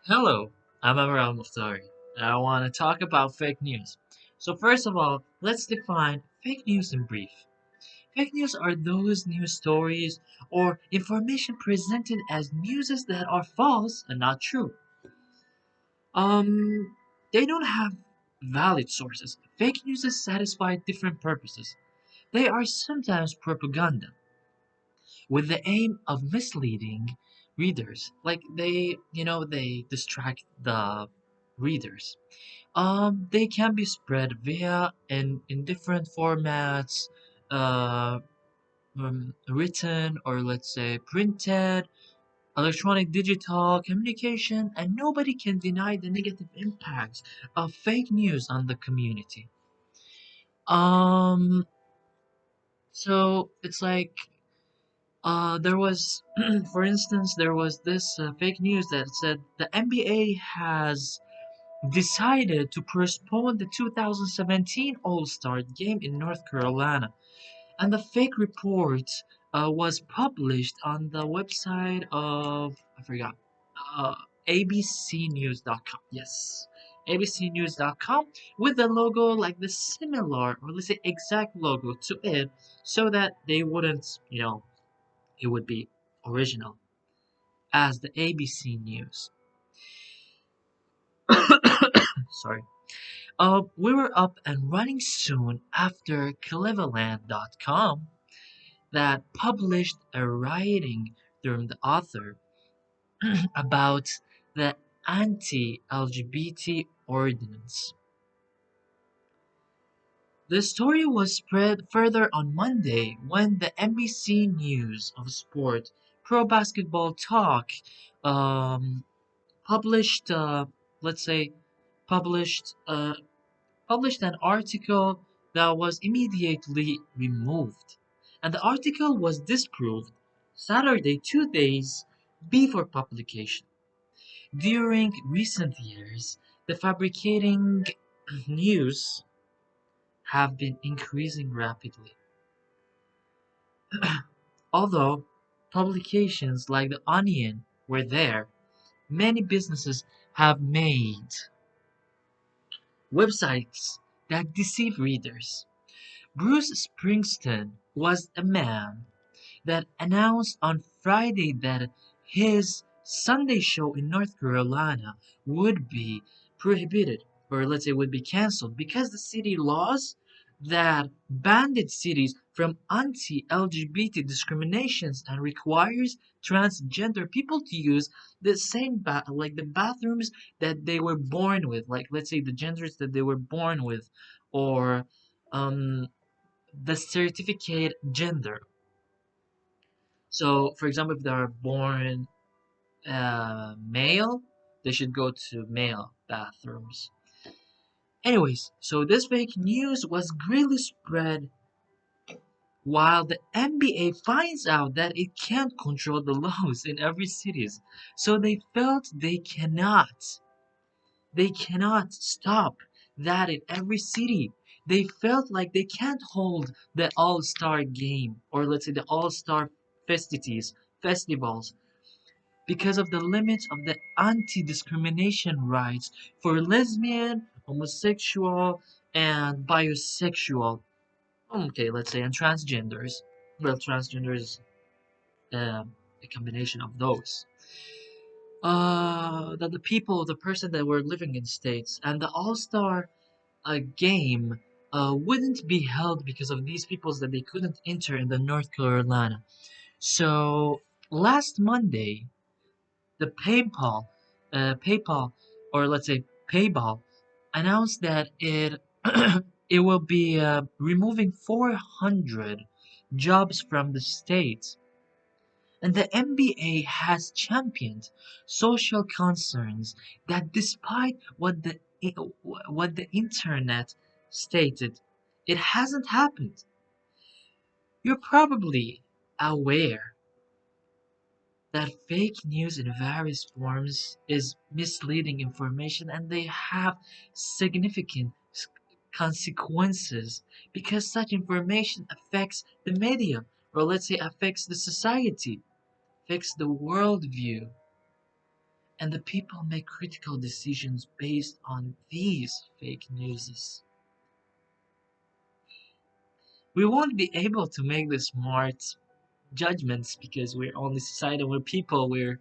Hello, I'm Amar Muftori, and I want to talk about fake news. So, first of all, let's define fake news in brief. Fake news are those news stories or information presented as news that are false and not true. Um, they don't have valid sources. Fake news satisfy different purposes. They are sometimes propaganda with the aim of misleading readers. Like they distract the readers. They can be spread via in different formats, uh, written or let's say printed, electronic, digital communication, and nobody can deny the negative impacts of fake news on the community. Um, so it's like there was, for instance, there was this fake news that said the NBA has decided to postpone the 2017 All-Star game in North Carolina. And the fake report was published on the website of, I forgot, uh, abcnews.com. Yes, abcnews.com with the logo like the similar, or let's say exact logo to it, so that they wouldn't, it would be original as the ABC News. Sorry. We were up and running soon after Cleveland.com that published a writing from the author about the anti-LGBT ordinance. The story was spread further on Monday when the NBC News of Sport Pro Basketball Talk um, published, let's say, published published an article that was immediately removed. And the article was disproved Saturday, 2 days before publication. During recent years, the fabricating news have been increasing rapidly. Although publications like The Onion were there, many businesses have made websites that deceive readers. Bruce Springsteen was a man that announced on Friday that his Sunday show in North Carolina would be prohibited, or let's say would be canceled, because the city laws that banned cities from anti-LGBT discriminations and requires transgender people to use the same like the bathrooms that they were born with, like let's say the genders that they were born with, or um, the certificate gender. So, for example, if they are born male, they should go to male bathrooms. Anyways, so this fake news was greatly spread while the NBA finds out that it can't control the laws in every cities. So they felt they cannot stop that in every city. They felt like they can't hold the All-Star game or let's say the All-Star festivities, festivals because of the limits of the anti-discrimination rights for lesbian, homosexual, and bisexual. Okay, let's say and transgenders. Well, transgenders, a combination of those. That the person that were living in states, and the All-Star game wouldn't be held because of these peoples that they couldn't enter in the North Carolina. So last Monday, the PayPal, or let's say PayPal, announced that it it will be removing 400 jobs from the state, and the NBA has championed social concerns that despite what the internet stated, it hasn't happened. You're probably aware that fake news in various forms is misleading information and they have significant consequences because such information affects the media, or let's say affects the society, affects the worldview, And the people make critical decisions based on these fake news. We won't be able to make the smart judgments because we're only society, we're people, we're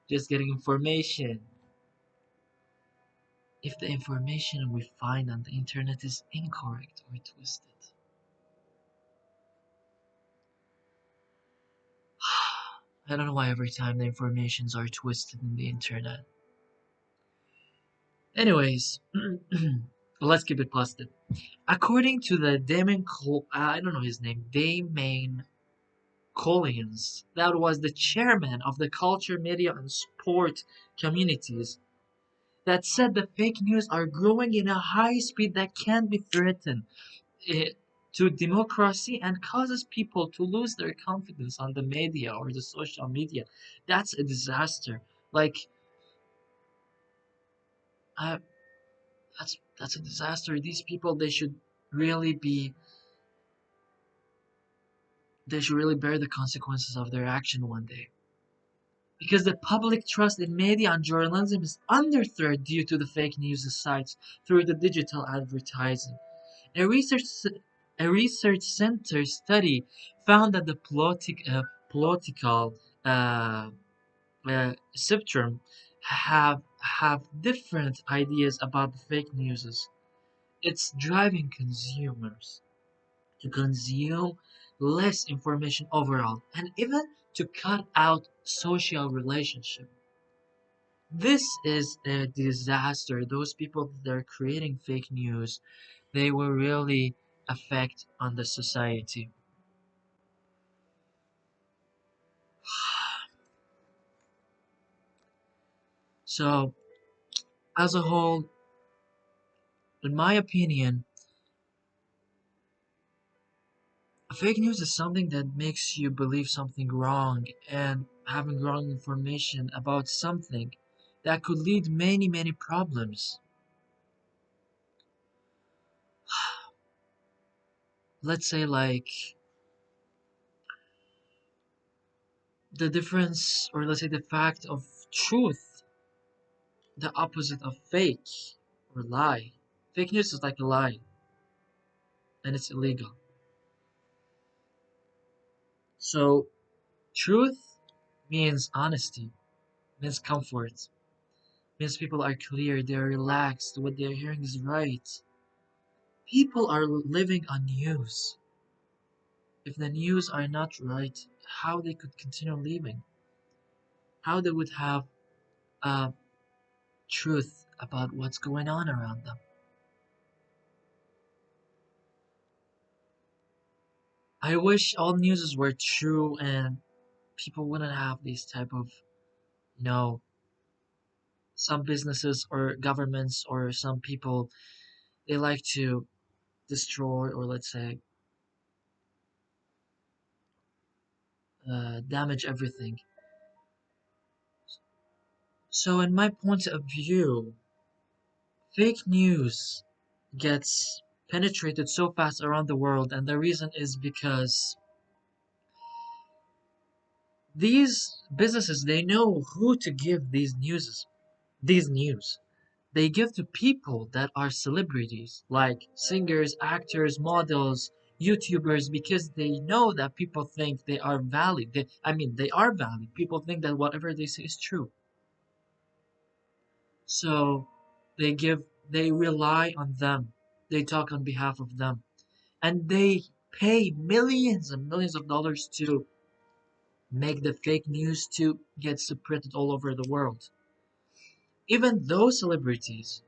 just getting information. If the information we find on the internet is incorrect or twisted. I don't know why every time the informations are twisted in the internet. Anyways, let's keep it positive. According to the I don't know his name, Damon Collins, that was the chairman of the culture, media, and sport communities, that said the fake news are growing in a high speed that can be threatened eh, to democracy and causes people to lose their confidence on the media or the social media. That's a disaster. Like, uh, that's a disaster. These people, really be they should really bear the consequences of their action one day. Because the public trust in media and journalism is under threat due to the fake news sites through the digital advertising. A research a research center study found that the political spectrum have different ideas about the fake news. It's driving consumers to consume less information overall and even to cut out social relationship. This is a disaster. Those people that are creating fake news, they will really affect on the society. So, as a whole, in my opinion, fake news is something that makes you believe something wrong and having wrong information about something that could lead many problems. Let's say like the difference, or let's say the fact of truth, the opposite of fake or lie. Fake news is like a lie and it's illegal. So truth means honesty, means comfort, means people are clear, they're relaxed, what they're hearing is right. People are living on news. If the news are not right, how they could continue living? How they would have uh, truth about what's going on around them? I wish all news were true and people wouldn't have these type of, you know, some businesses or governments or some people, they like to destroy or let's say damage everything. So in my point of view, fake news gets penetrated so fast around the world, and the reason is because these businesses, they know who to give these news. They give to people that are celebrities, like singers, actors, models, YouTubers, because they know that people think they are valid. They are valid. People think that whatever they say is true. So they rely on them. They talk on behalf of them. And they pay millions and millions of dollars to make the fake news to get spread all over the world. Even those celebrities,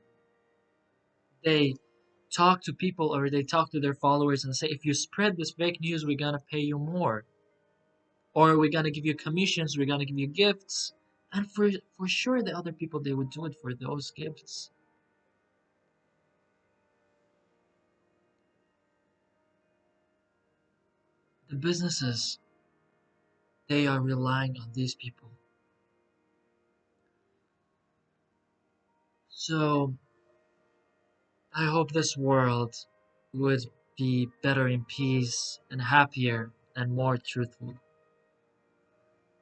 they talk to people or they talk to their followers and say, if you spread this fake news, we're gonna pay you more, or we're gonna give you commissions, we're gonna give you gifts, and for sure the other people they would do it for those gifts. The businesses, they are relying on these people. So I hope this world would be better in peace and happier and more truthful.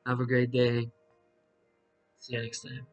Have a great day. See you next time.